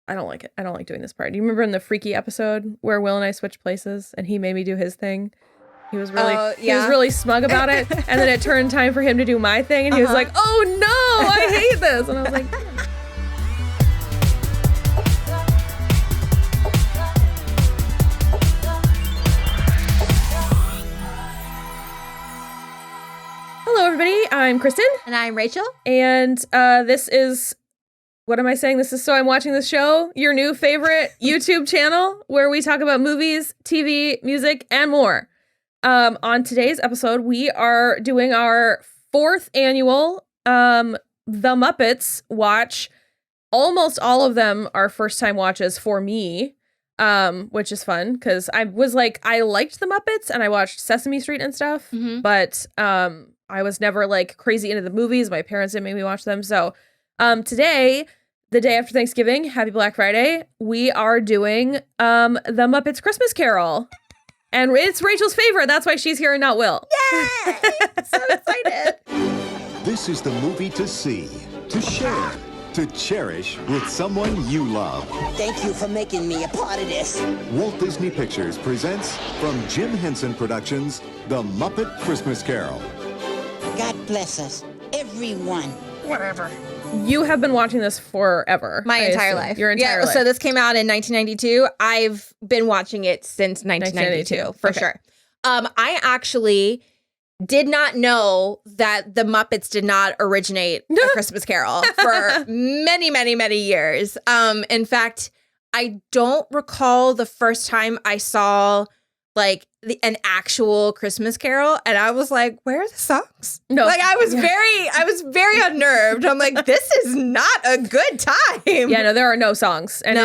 I don't like it. I don't like doing this part. Do you remember in the Freaky episode where Will and I switched places and he made me do his thing? He was really smug about it. And then it turned time for him to do my thing. And he was like, oh no, I hate this. And I was like, hello, everybody. I'm Kristin. And I'm Rachel. And this is, what am I saying? This is So I'm Watching This Show, your new favorite YouTube channel where we talk about movies, TV, music, and more. On today's episode, we are doing our 4th annual The Muppets watch. Almost all of them are first-time watches for me, which is fun because I was like, I liked The Muppets and I watched Sesame Street and stuff, but I was never like crazy into the movies. My parents didn't make me watch them. So today, the day after Thanksgiving, happy Black Friday, we are doing The Muppet Christmas Carol. And it's Rachel's favorite. That's why she's here and not Will. Yay! So excited. This is the movie to see, to share, to cherish with someone you love. Thank you for making me a part of this. Walt Disney Pictures presents from Jim Henson Productions, The Muppet Christmas Carol. God bless us, everyone. Whatever. You have been watching this forever. My entire life. Your entire life. So this came out in 1992. I've been watching it since 1992 for sure. I actually did not know that the Muppets did not originate A Christmas Carol for many, many, many years. In fact, I don't recall the first time I saw like an actual Christmas Carol, and I was like, where are the songs? No. Like I was very unnerved. I'm like, this is not a good time. Yeah, no, there are no songs. And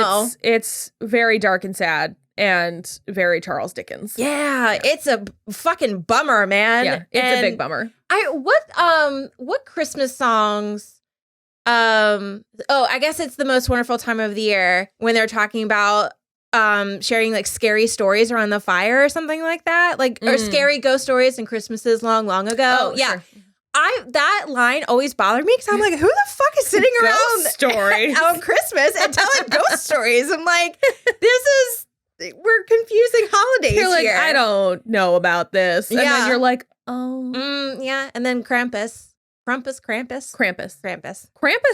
it's very dark and sad and very Charles Dickens. Yeah, it's a fucking bummer, man. Yeah, it's a big bummer. What Christmas songs? I guess it's The Most Wonderful Time of the Year when they're talking about sharing like scary stories around the fire or something like that, like or scary ghost stories and Christmases long, long ago. Oh, yeah, sure. That line always bothered me because I'm like, who the fuck is sitting around stories on Christmas and telling ghost stories? I'm like, we're confusing holidays. You're like, here. I don't know about this, and then you're like, oh, yeah, and then Krampus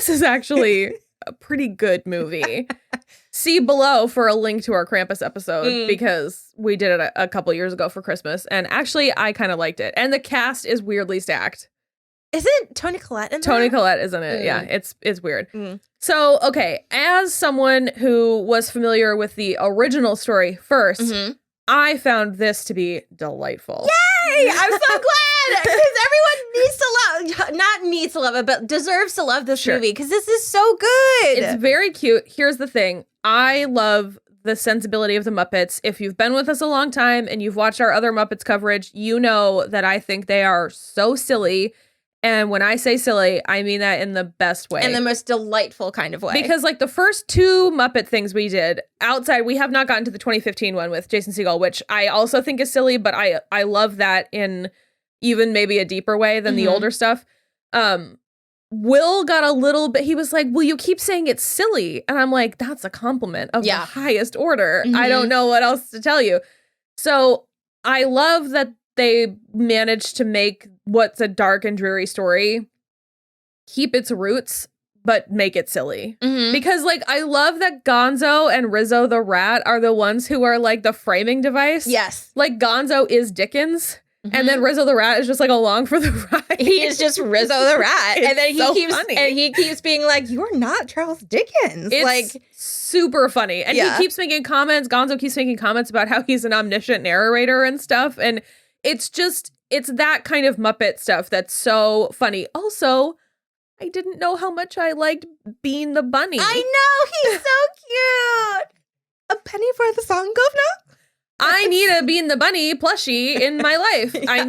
is actually a pretty good movie. See below for a link to our Krampus episode because we did it a couple years ago for Christmas, and actually I kind of liked it. And the cast is weirdly stacked. Isn't Toni Collette in there? Toni Collette is in it. Yeah, it's weird. So, okay, as someone who was familiar with the original story first, I found this to be delightful. Yay! I'm so glad because everyone needs to love it, but deserves to love this movie because this is so good. It's very cute. Here's the thing. I love the sensibility of the Muppets. If you've been with us a long time and you've watched our other Muppets coverage, you know that I think they are so silly. And when I say silly, I mean that in the best way. In the most delightful kind of way. Because like the first 2 Muppet things we did outside, we have not gotten to the 2015 one with Jason Segel, which I also think is silly, but I love that in even maybe a deeper way than the older stuff. Will got a little bit, he was like, well, you keep saying it's silly. And I'm like, that's a compliment of the highest order. I don't know what else to tell you. So I love that they managed to make what's a dark and dreary story keep its roots, but make it silly. Because like, I love that Gonzo and Rizzo the Rat are the ones who are like the framing device. Yes. Like Gonzo is Dickens. And then Rizzo the Rat is just like along for the ride. He is just Rizzo the Rat. And then he keeps being like, you're not Charles Dickens. It's like super funny. And he keeps making comments. Gonzo keeps making comments about how he's an omniscient narrator and stuff. And it's that kind of Muppet stuff that's so funny. Also, I didn't know how much I liked Bean the Bunny. I know, he's so cute. A penny for the song, governor? I need a Bean the Bunny plushie in my life. I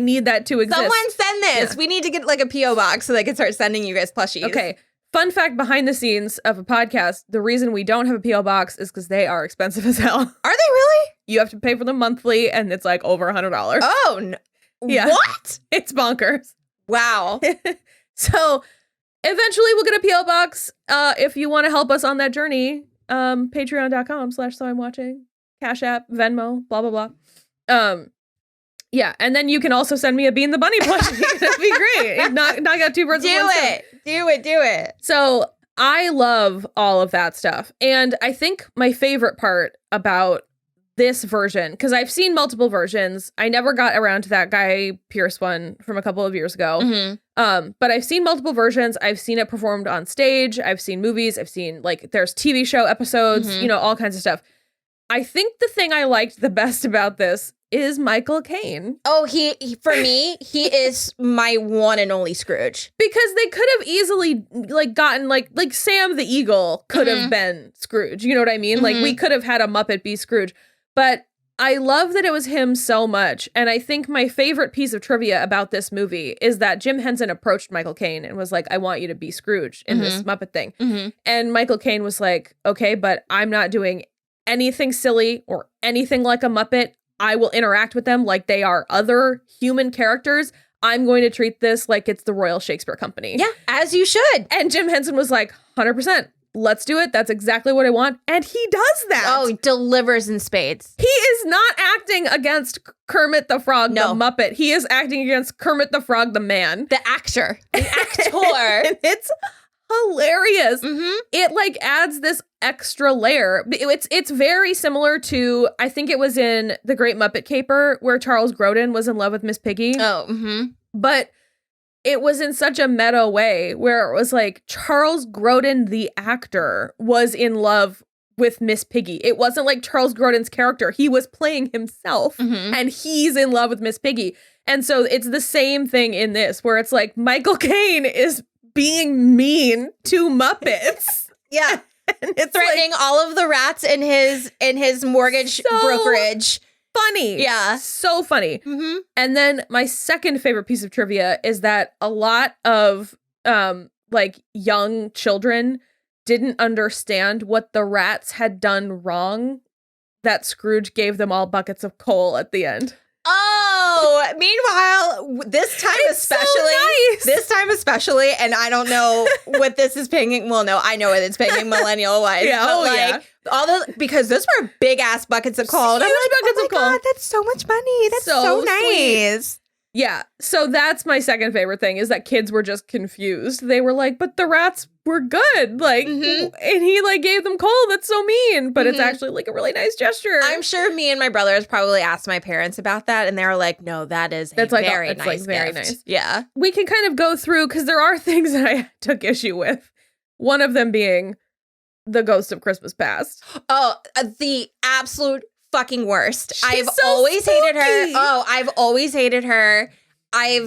need that to exist. Someone send this. Yeah. We need to get like a P.O. box so they can start sending you guys plushies. Okay. Fun fact behind the scenes of a podcast, the reason we don't have a P.O. box is because they are expensive as hell. Are they really? You have to pay for them monthly, and it's like over $100. Oh, no. Yeah. What? It's bonkers. Wow. So eventually we'll get a P.O. box. If you want to help us on that journey, Patreon.com/soimwatching, Cashapp, Venmo, blah, blah, blah. Yeah, and then you can also send me a Bean the Bunny plushie. That'd be great. Knock out two birds with one stone. Do it. So I love all of that stuff. And I think my favorite part about this version, because I've seen multiple versions. I never got around to that Guy Pearce one from a couple of years ago. Mm-hmm. But I've seen multiple versions. I've seen it performed on stage. I've seen movies. I've seen, like, there's TV show episodes, Mm-hmm. you know, all kinds of stuff. I think the thing I liked the best about this is Michael Caine. Oh, he for me, he is my one and only Scrooge. Because they could have easily, like, gotten, like Sam the Eagle could have been Scrooge. You know what I mean? Like, we could have had a Muppet be Scrooge. But I love that it was him so much. And I think my favorite piece of trivia about this movie is that Jim Henson approached Michael Caine and was like, I want you to be Scrooge in this Muppet thing. And Michael Caine was like, okay, but I'm not doing anything silly or anything like a Muppet. I will interact with them like they are other human characters. I'm going to treat this like it's the Royal Shakespeare Company. Yeah, as you should. And Jim Henson was like, 100%. Let's do it. That's exactly what I want. And he does that. Oh, delivers in spades. He is not acting against Kermit the Frog, the Muppet. He is acting against Kermit the Frog, the man. The actor. The actor. And it's hilarious. It, like, adds this extra layer. It's very similar to, I think it was in The Great Muppet Caper, where Charles Grodin was in love with Miss Piggy. Oh, But it was in such a meta way where it was like Charles Grodin, the actor, was in love with Miss Piggy. It wasn't like Charles Grodin's character. He was playing himself and he's in love with Miss Piggy. And so it's the same thing in this where it's like Michael Caine is being mean to Muppets. Yeah. And it's threatening all of the rats in his mortgage brokerage. Funny. Yeah. So funny. And then my second favorite piece of trivia is that a lot of like young children didn't understand what the rats had done wrong, that Scrooge gave them all buckets of coal at the end. Oh, meanwhile, this time especially, and I don't know what this is pinging. Well, no, I know what it's pinging millennial wise. Because those were big ass buckets of coal. Huge buckets of coal. God, that's so much money. That's so nice. Sweet. Yeah. So that's my second favorite thing is that kids were just confused. They were like, but the rats were good. Like, and he like gave them coal. That's so mean. But it's actually like a really nice gesture. I'm sure me and my brothers probably asked my parents about that. And they were like, no, that's very nice. Very nice. Yeah. We can kind of go through because there are things that I took issue with. One of them being the Ghost of Christmas Past. Oh, the absolute fucking worst. I've so always spooky. hated her. Oh, I've always hated her. I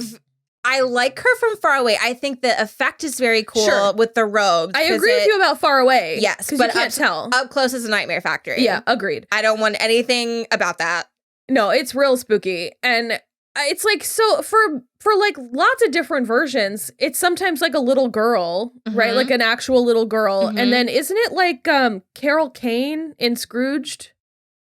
like her from far away. I think the effect is very cool with the robes. I agree with you about far away. Yes, but you can't tell. Up close is a nightmare factory. Yeah, agreed. I don't want anything about that. No, it's real spooky. And it's like, so for like lots of different versions, it's sometimes like a little girl, right? Like an actual little girl. And then isn't it like Carol Caine in Scrooged?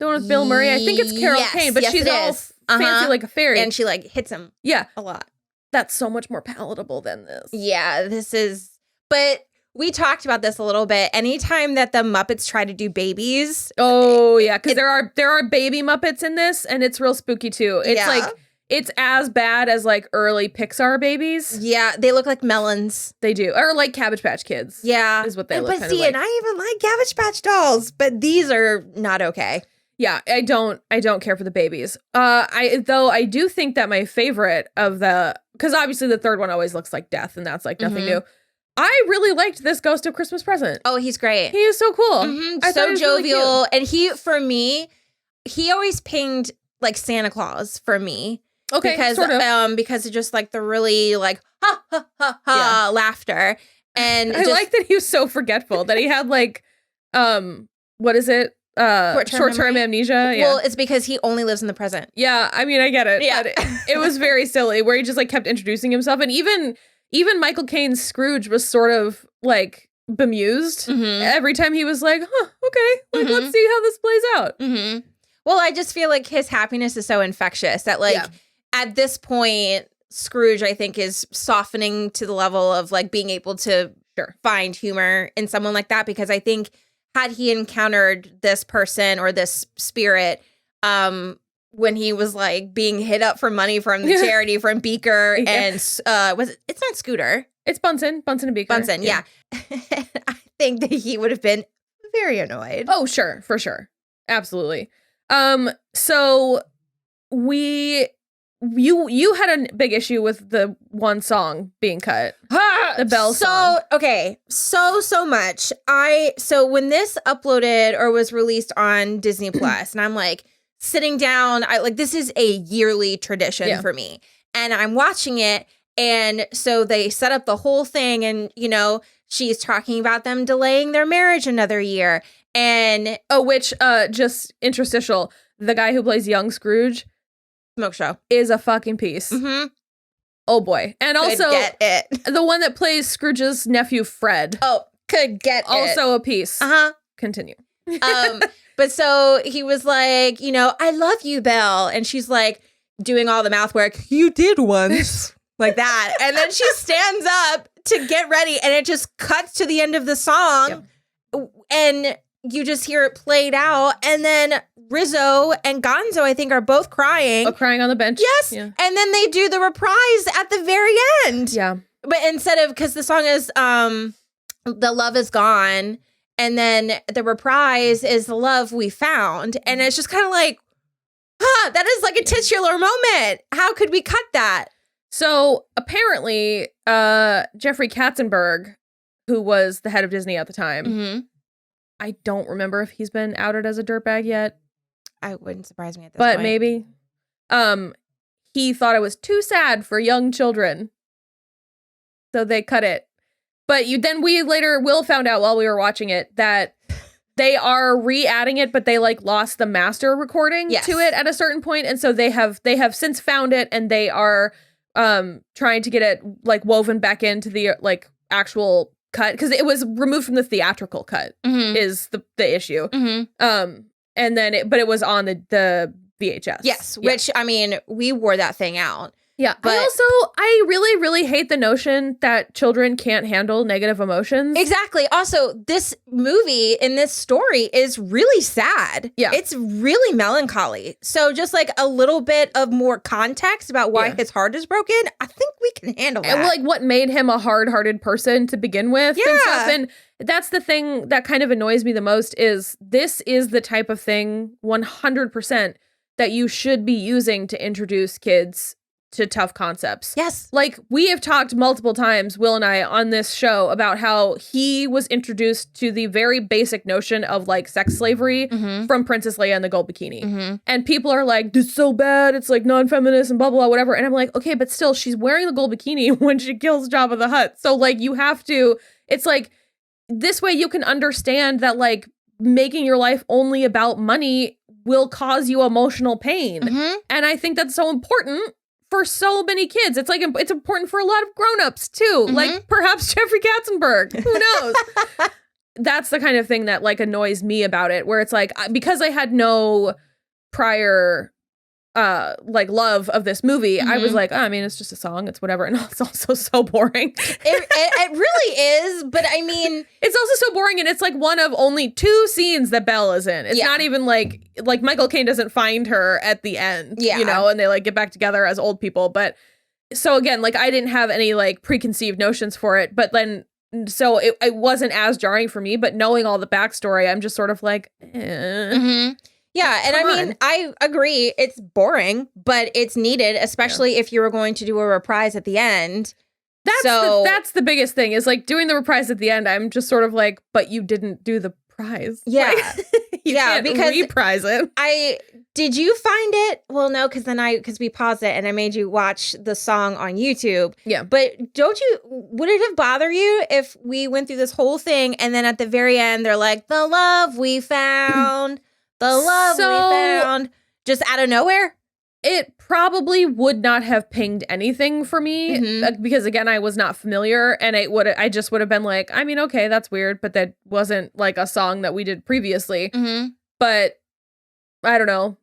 The one with Bill Murray? I think it's Carol Caine, but she's all fancy like a fairy. And she like hits him a lot. That's so much more palatable than this. Yeah, this is... But we talked about this a little bit. Anytime that the Muppets try to do babies... Oh, yeah, because there are baby Muppets in this, and it's real spooky, too. It's like... It's as bad as like early Pixar babies. Yeah, they look like melons. They do. Or like Cabbage Patch Kids. Yeah. Is what they look kind of like. And I even like Cabbage Patch dolls, but these are not okay. Yeah, I don't care for the babies. I do think that my favorite of because obviously the third one always looks like death, and that's like nothing new. I really liked this Ghost of Christmas Present. Oh, he's great. He is so cool. So jovial. Really, and for me, he always pinged like Santa Claus for me. Okay, because sort of. Because of just like the really like ha ha ha ha laughter, and I like that he was so forgetful that he had like what is it short-term amnesia. Yeah. Well, it's because he only lives in the present. Yeah, I mean I get it. Yeah, but it was very silly where he just like kept introducing himself, and even Michael Caine's Scrooge was sort of like bemused every time he was like, okay, like let's see how this plays out. Well, I just feel like his happiness is so infectious that like. At this point, Scrooge, I think, is softening to the level of like being able to find humor in someone like that, because I think had he encountered this person or this spirit when he was like being hit up for money from the charity from Beaker and it's not Scooter. It's Bunsen and Beaker. Bunsen, yeah. I think that he would have been very annoyed. Oh, sure, for sure. Absolutely. So you had a big issue with the one song being cut. The Belle song. Okay. So much. So when this uploaded or was released on Disney Plus, and I'm like sitting down, this is a yearly tradition for me. And I'm watching it. And so they set up the whole thing and, she's talking about them delaying their marriage another year. And which just interstitial, the guy who plays young Scrooge, smoke show, is a fucking piece. Mm-hmm. Oh boy. And also get it. The one that plays Scrooge's nephew Fred. Oh, could get also a piece. Uh-huh. Continue. But so he was like, I love you, Belle. And she's like doing all the mouth work. You did once. Like that. And then she stands up to get ready and it just cuts to the end of the song. Yep. And you just hear it played out. And then Rizzo and Gonzo, I think, are both crying. Oh, crying on the bench. Yes. Yeah. And then they do the reprise at the very end. Yeah. But instead of, because the song is The Love Is Gone. And then the reprise is The Love We Found. And it's just kind of like, that is like a titular moment. How could we cut that? So apparently, Jeffrey Katzenberg, who was the head of Disney at the time, mm-hmm. I don't remember if he's been outed as a dirtbag yet. I wouldn't surprise me at this point. But maybe. He thought it was too sad for young children. So they cut it. But we later found out while we were watching it that they are re-adding it, but they lost the master recording to it at a certain point. And so they have since found it and they are trying to get it woven back into the actual cut because it was removed from the theatrical cut mm-hmm. is the issue. Mm-hmm. And then but it was on the VHS. Yes, which I mean, we wore that thing out. Yeah, but I really, really hate the notion that children can't handle negative emotions. Exactly. Also, this movie in this story is really sad. Yeah. It's really melancholy. So just a little bit of more context about why his heart is broken, I think we can handle that. And what made him a hard-hearted person to begin with. Yeah. And stuff. And that's the thing that kind of annoys me the most is this is the type of thing 100% that you should be using to introduce kids to tough concepts. Yes. We have talked multiple times, Will and I, on this show about how he was introduced to the very basic notion of sex slavery mm-hmm. from Princess Leia and the Gold Bikini. Mm-hmm. And people are like, this is so bad. It's non-feminist and blah, blah, blah, whatever. And I'm like, okay, but still, she's wearing the gold bikini when she kills Jabba the Hutt. So you have to, it's this way you can understand that making your life only about money will cause you emotional pain. Mm-hmm. And I think that's so important for so many kids. It's it's important for a lot of grown-ups too. Mm-hmm. Perhaps Jeffrey Katzenberg. Who knows? That's the kind of thing that annoys me about it, where it's because I had no prior love of this movie, mm-hmm. I was I mean, it's just a song, it's wwhatever, and it's also so boring. It really is, but I mean, it's also so boring, and it's one of only 2 scenes that Belle is in. It's not even like Michael Caine doesn't find her at the end, and they get back together as old people. But so again, I didn't have any preconceived notions for it, but then so it wasn't as jarring for me. But knowing all the backstory, I'm just sort of mm-hmm. Yeah, and I mean, I agree. It's boring, but it's needed, especially if you were going to do a reprise at the end. That's the biggest thing is doing the reprise at the end. I'm just sort of but you didn't do the prize. Yeah, you can't because reprise it. Did you find it? Well, no, because we paused it and I made you watch the song on YouTube. Yeah, but would it have bothered you if we went through this whole thing and then at the very end they're like, the love we found. The love we found, just out of nowhere? It probably would not have pinged anything for me mm-hmm. Because, again, I was not familiar, and I just would have been I mean, okay, that's weird, but that wasn't a song that we did previously. Mm-hmm. But I don't know.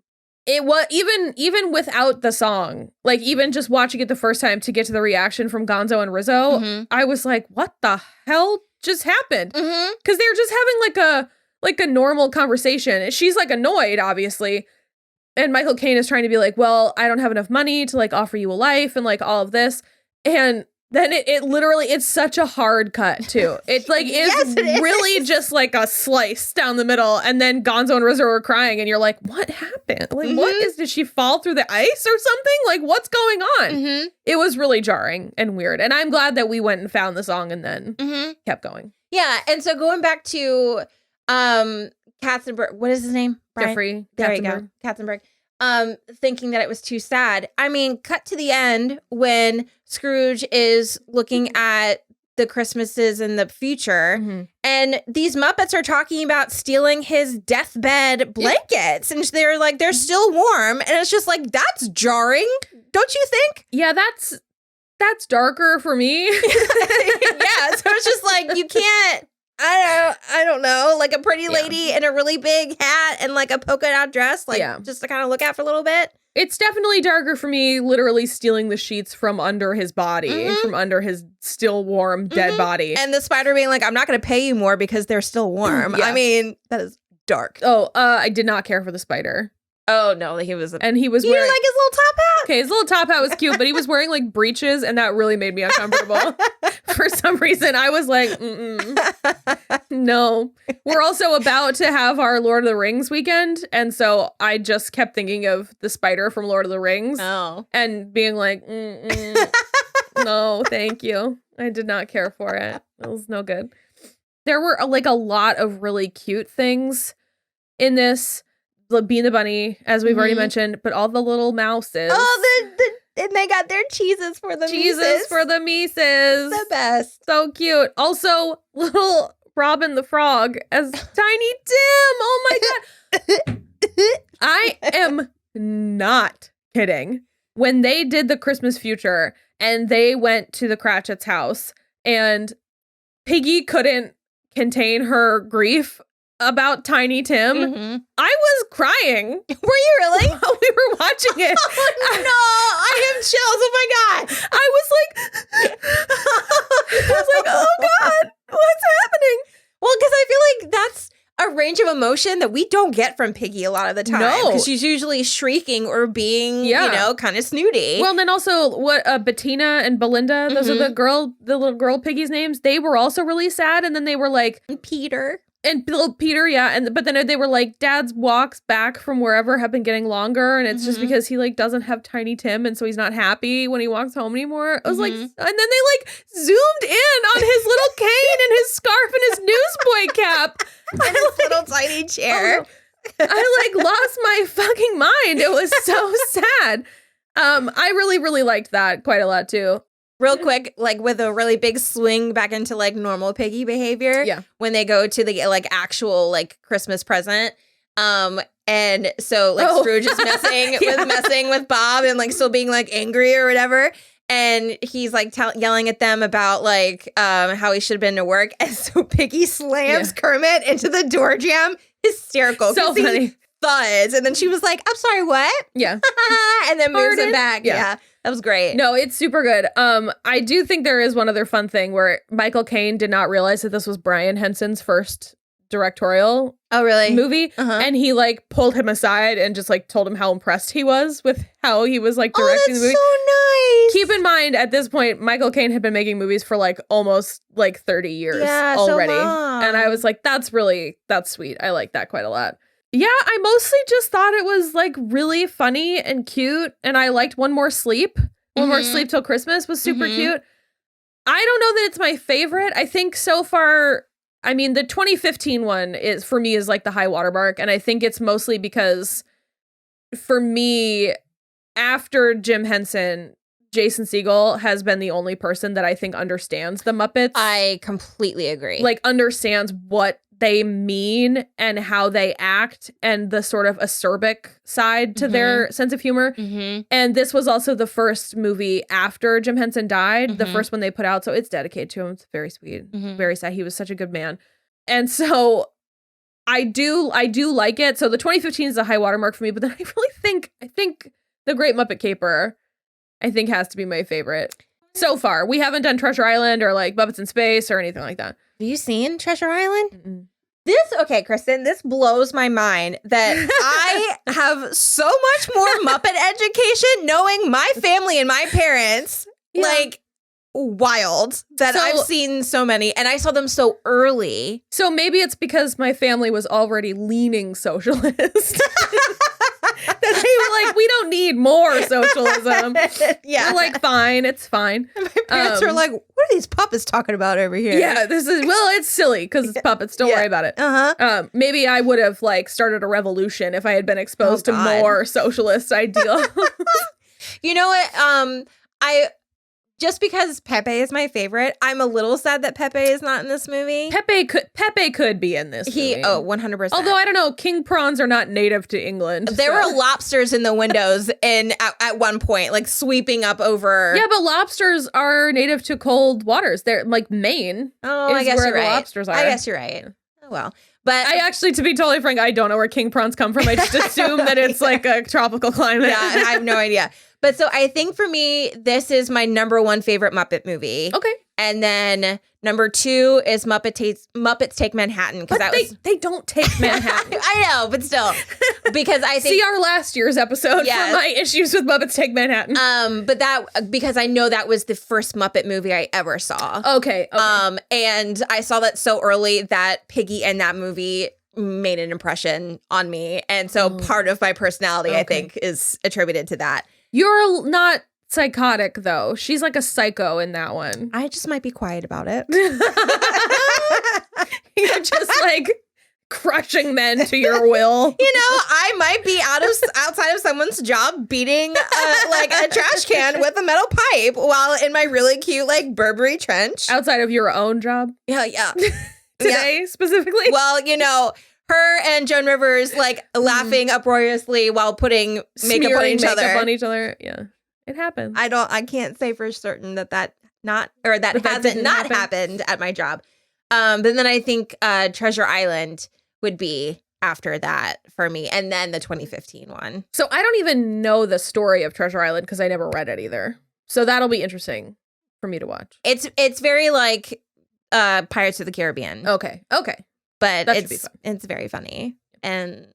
It was even without the song, even just watching it the first time to get to the reaction from Gonzo and Rizzo, mm-hmm. I was what the hell just happened? Mm-hmm. Because they were just having like a normal conversation. She's like annoyed, obviously. And Michael Caine is trying to be like, well, I don't have enough money to like offer you a life and like all of this. And then it literally, it's such a hard cut too. It like is really just like a slice down the middle. And then Gonzo and Rizzo are crying and you're like, what happened? Like, did she fall through the ice or something? Like, what's going on? It was really jarring and weird. And I'm glad that we went and found the song and then kept going. Yeah. And so going back to Katzenberg, what is his name? Brian? Jeffrey. There you go. Katzenberg. Thinking that it was too sad. I mean, cut to the end when Scrooge is looking at the Christmases in the future, and these Muppets are talking about stealing his deathbed blankets, and they're like, they're still warm, and it's just like, that's jarring, don't you think? Yeah, that's darker for me. Yeah, so it's just like, you can't. I don't know, like a pretty lady in a really big hat and like a polka dot dress, like just to kind of look at for a little bit. It's definitely darker for me, literally stealing the sheets from under his body, from under his still warm dead body. And the spider being like, I'm not going to pay you more because they're still warm. I mean, that is dark. Oh, I did not care for the spider. Oh, no, he was wearing like his little top hat. Okay, his little top hat was cute, but he was wearing like breeches, and that really made me uncomfortable. For some reason, I was like, no. We're also about to have our Lord of the Rings weekend, and so I just kept thinking of the spider from Lord of the Rings, and being like, no, thank you. I did not care for it. It was no good. There were like a lot of really cute things in this. Bean the Bunny, as we've already mentioned, but all the little mouses. Oh, and they got their cheeses for the Mises. For the Mises. The best. So cute. Also, little Robin the Frog as Tiny Tim. Oh my God. I am not kidding. When they did the Christmas Future and they went to the Cratchit's house and Piggy couldn't contain her grief about Tiny Tim, I was crying. Were you really? While we were watching it. Oh, no, I have chills. Oh my God. I was like, oh God, what's happening? Well, because I feel like that's a range of emotion that we don't get from Piggy a lot of the time. No. Because she's usually shrieking or being, kind of snooty. Well, and then also Bettina and Belinda, those are the little girl Piggy's names. They were also really sad. And then they were like, Peter. And little Peter, but then they were like, Dad's walks back from wherever have been getting longer, and it's just because he like doesn't have Tiny Tim, and so he's not happy when he walks home anymore. I was like, and then they like zoomed in on his little cane and his scarf and his newsboy cap and his little tiny chair. I like lost my fucking mind. It was so sad. I really, really liked that quite a lot too. Real quick, like with a really big swing back into like normal Piggy behavior. Yeah. When they go to the like actual like Christmas present. And so like Scrooge is messing with Bob and like still being like angry or whatever. And he's like yelling at them about like how he should have been to work. And so Piggy slams Kermit into the door jamb. Hysterical. So funny. Thuds. And then she was like, I'm sorry, what? Yeah. And then moves him back. Yeah. That was great. No, it's super good. I do think there is one other fun thing where Michael Caine did not realize that this was Brian Henson's first directorial movie. And he like pulled him aside and just like told him how impressed he was with how he was like directing the movie. So nice. Keep in mind, at this point, Michael Caine had been making movies for like almost like 30 years already. So long. And I was like, that's sweet. I like that quite a lot. Yeah, I mostly just thought it was like really funny and cute. And I liked One More Sleep. One More Sleep Till Christmas was super cute. I don't know that it's my favorite. I think so far, I mean, the 2015 one is for me is like the high watermark. And I think it's mostly because for me, after Jim Henson, Jason Segel has been the only person that I think understands the Muppets. I completely agree. Like understands what they mean and how they act and the sort of acerbic side to their sense of humor. And this was also the first movie after Jim Henson died, the first one they put out. So it's dedicated to him. It's very sweet. Very sad. He was such a good man. And so I do like it. So the 2015 is a high watermark for me, but then I think The Great Muppet Caper, I think has to be my favorite so far. We haven't done Treasure Island or like Muppets in Space or anything like that. Have you seen Treasure Island? Okay, Kristin, this blows my mind that I have so much more Muppet education knowing my family and my parents. Yeah. Like, wild that I've seen so many, and I saw them so early. So maybe it's because my family was already leaning socialist. That they were like, we don't need more socialism. Yeah. We're like, fine, it's fine. My parents are like, what are these puppets talking about over here? Yeah, it's silly because it's puppets. Don't worry about it. Maybe I would have like started a revolution if I had been exposed to more socialist ideals. You know what? Just because Pepe is my favorite, I'm a little sad that Pepe is not in this movie. Pepe could be in this movie. 100%. Although I don't know, king prawns are not native to England. There were lobsters in the windows at one point, like sweeping up over. Yeah, but lobsters are native to cold waters. They're like Maine. Oh, I guess where you're the right. lobsters are. I guess you're right. Oh well. But I actually, to be totally frank, I don't know where king prawns come from. I just assume that it's like a tropical climate. Yeah, I have no idea. But so I think for me, this is my number one favorite Muppet movie. Okay. And then number 2 is Muppets Take Manhattan. Because they don't take Manhattan. I know, but still. Because I think see our last year's episode for my issues with Muppets Take Manhattan. But that because I know that was the first Muppet movie I ever saw. Okay. And I saw that so early that Piggy in that movie made an impression on me. And so part of my personality, I think, is attributed to that. You're not psychotic, though. She's like a psycho in that one. I just might be quiet about it. You're just like crushing men to your will. You know, I might be outside of someone's job beating like a trash can with a metal pipe while in my really cute like Burberry trench. Outside of your own job? Yeah. Today, specifically? Well, you know, her and Joan Rivers like laughing uproariously while putting makeup on each other. Yeah, it happens. I can't say for certain that hasn't not happened at my job. But then I think Treasure Island would be after that for me, and then the 2015 one. So I don't even know the story of Treasure Island because I never read it either. So that'll be interesting for me to watch. It's very like Pirates of the Caribbean. Okay. But that should be fun. It's very funny. And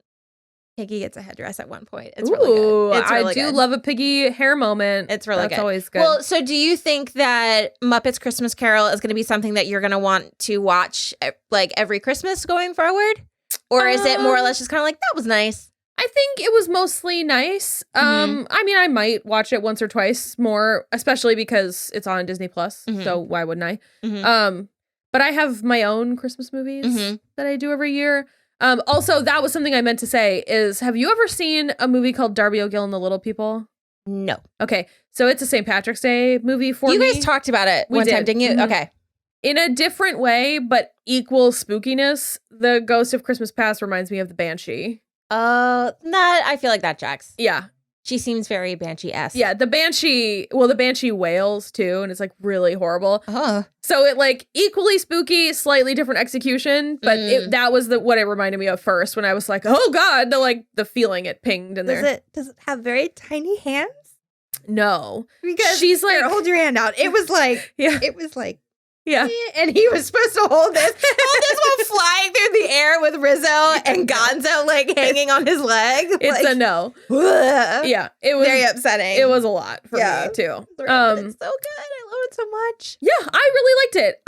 Piggy gets a headdress at one point. It's really good. It's really I do good. love a Piggy hair moment. It's really good. That's always good. Well, so do you think that Muppet's Christmas Carol is going to be something that you're going to want to watch like every Christmas going forward? Or is it more or less just kind of like, that was nice? I think it was mostly nice. I mean, I might watch it once or twice more, especially because it's on Disney Plus. So why wouldn't I? But I have my own Christmas movies that I do every year. Also, that was something I meant to say is, have you ever seen a movie called Darby O'Gill and the Little People? No. Okay. So it's a St. Patrick's Day movie for me. You guys talked about it one time, didn't you? Okay. In a different way, but equal spookiness, the Ghost of Christmas Past reminds me of the Banshee. I feel like that tracks. Yeah. She seems very Banshee-esque. Yeah, the Banshee wails too, and it's like really horrible. So it like equally spooky, slightly different execution, but that was what it reminded me of first when I was like, oh God, the feeling it pinged in there. Does it have very tiny hands? No. Because she's like, here, hold your hand out. It was like, yeah. And he was supposed to hold this while flying through the air with Rizzo and Gonzo like hanging on his leg. It's a no. Yeah. It was very upsetting. It was a lot for me too. It's so good. I love it so much. Yeah, I really liked it.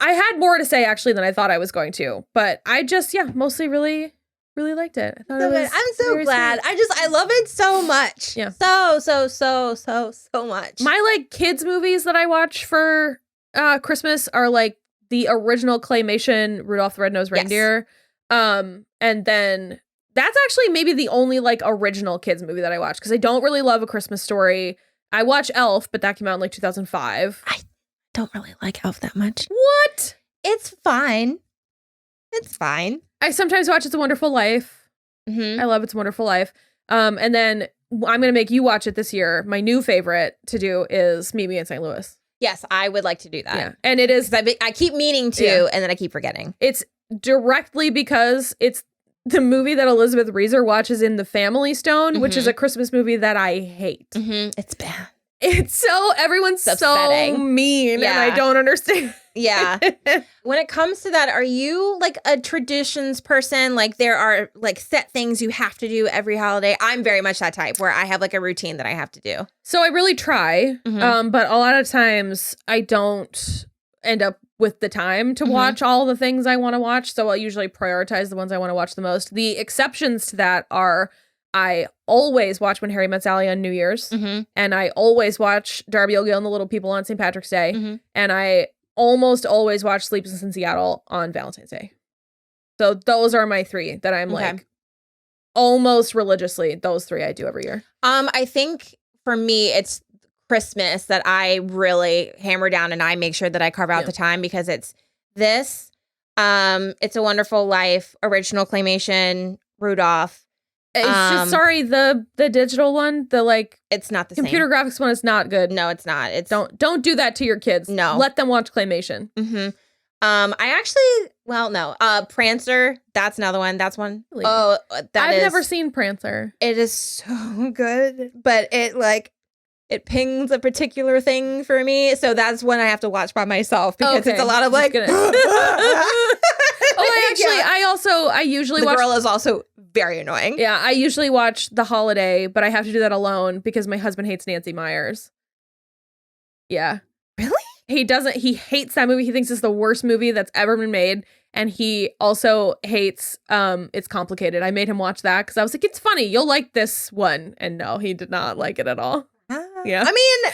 I had more to say actually than I thought I was going to, but I just, mostly really liked it. I thought it was I'm so glad. Sweet. I love it so much. Yeah. So much. My like kids movies that I watch for Christmas are like the original claymation Rudolph the Red-Nosed Reindeer. And then that's actually maybe the only like original kids movie that I watch because I don't really love A Christmas Story. I watch Elf, but that came out in like 2005. I don't really like Elf that much. What? It's fine. It's fine. I sometimes watch It's a Wonderful Life. I love It's a Wonderful Life. And then I'm going to make you watch it this year. My new favorite to do is Meet Me in St. Louis. Yes, I would like to do that. Yeah. And it is. I keep meaning to, and then I keep forgetting. It's directly because it's the movie that Elizabeth Reeser watches in The Family Stone, which is a Christmas movie that I hate. It's bad. Everyone's It's so upsetting. mean, Yeah. and I don't understand. Yeah. When it comes to that, are you like a traditions person? Like there are like set things you have to do every holiday. I'm very much that type where I have like a routine that I have to do. So I really try, Mhm. but a lot of times I don't end up with the time to watch all the things I want to watch. So I'll usually prioritize the ones I want to watch the most. The exceptions to that are I always watch When Harry Met Sally on New Year's, and I always watch Darby O'Gill and the Little People on St. Patrick's Day, and I almost always watch Sleepless in Seattle on Valentine's Day. So those are my three that I'm like almost religiously. Those three I do every year. I think for me, it's Christmas that I really hammer down and I make sure that I carve out the time because it's this, It's a Wonderful Life, original claymation, Rudolph. It's just sorry, the digital one, the like it's not the computer same. graphics one is not good. No, it's not. It's Don't do that to your kids. No. Let them watch claymation. I actually, well, no. Prancer, that's another one. That's one. Really? Oh, I've never seen Prancer. It is so good, but it pings a particular thing for me. So that's one I have to watch by myself because it's a lot of like. I usually watch. The girl is also very annoying. Yeah, I usually watch The Holiday, but I have to do that alone because my husband hates Nancy Meyers. Yeah. Really? He hates that movie. He thinks it's the worst movie that's ever been made. And he also hates It's Complicated. I made him watch that because I was like, it's funny. You'll like this one. And no, he did not like it at all. Yeah. I mean,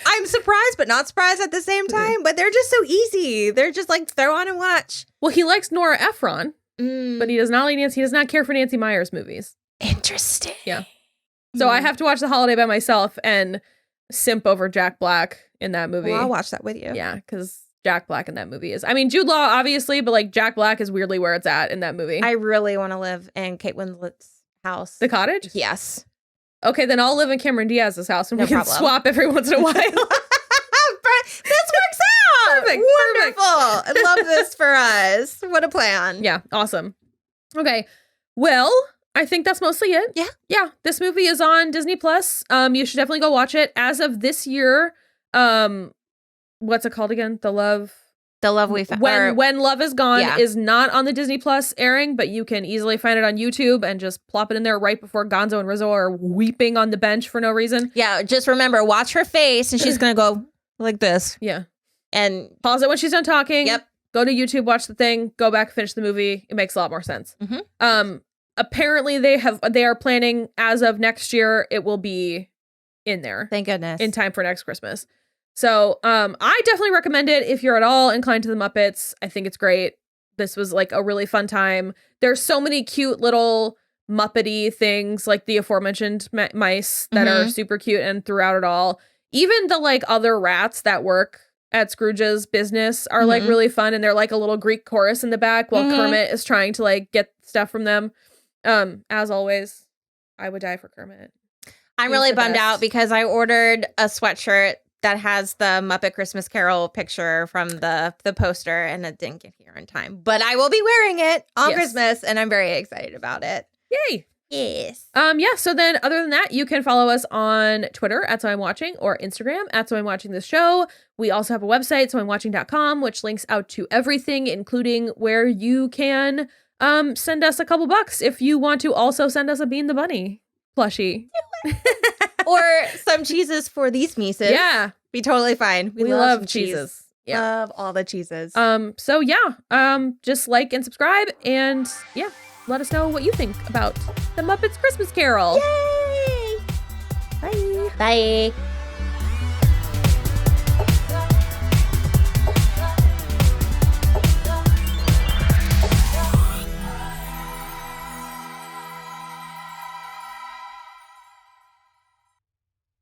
I'm surprised, but not surprised at the same time. But they're just so easy. They're just like throw on and watch. Well, he likes Nora Ephron, but he does not like Nancy. He does not care for Nancy Meyers movies. Interesting. Yeah. So I have to watch The Holiday by myself and simp over Jack Black in that movie. Well, I'll watch that with you. Yeah, because Jack Black in that movie is, I mean, Jude Law, obviously, but like Jack Black is weirdly where it's at in that movie. I really want to live in Kate Winslet's house. The cottage? Yes. Okay, then I'll live in Cameron Diaz's house and No we can problem. swap every once in a while. This works out. Perfect, Wonderful. I love this for us. What a plan. Yeah, awesome. Okay, well, I think that's mostly it. Yeah. Yeah, this movie is on Disney Plus. You should definitely go watch it. As of this year, what's it called again? The Love We Found. When Love Is Gone Yeah. is not on the Disney Plus airing, but you can easily find it on YouTube and just plop it in there right before Gonzo and Rizzo are weeping on the bench for no reason. Yeah, just remember, watch her face and she's going to go like this. Yeah. And Pause it when she's done talking. Yep. Go to YouTube, watch the thing, go back, finish the movie. It makes a lot more sense. Apparently they are planning as of next year, it will be in there thank goodness. in time for next Christmas. So I definitely recommend it if you're at all inclined to the Muppets. I think it's great. This was like a really fun time. There's so many cute little Muppety things like the aforementioned mice that are super cute and throughout it all. Even the like other rats that work at Scrooge's business are like really fun, and they're like a little Greek chorus in the back while Kermit is trying to like get stuff from them. As always, I would die for Kermit. I'm He's really the bummed best. out because I ordered a sweatshirt that has the Muppet Christmas Carol picture from the poster and it didn't get here in time. But I will be wearing it on Yes. Christmas and I'm very excited about it. Yay! Yes. Yeah, so then other than that, you can follow us on Twitter at soimwatching or Instagram at soimwatching the show. We also have a website, soimwatching.com, which links out to everything, including where you can send us a couple bucks if you want to also send us a Bean the Bunny plushie. Or some cheeses for these Mises. Yeah. Be totally fine. We love love some cheese. cheeses. Yeah. Love all the cheeses. So yeah, just like and subscribe and yeah, let us know what you think about the Muppets Christmas Carol. Yay! Bye. Bye.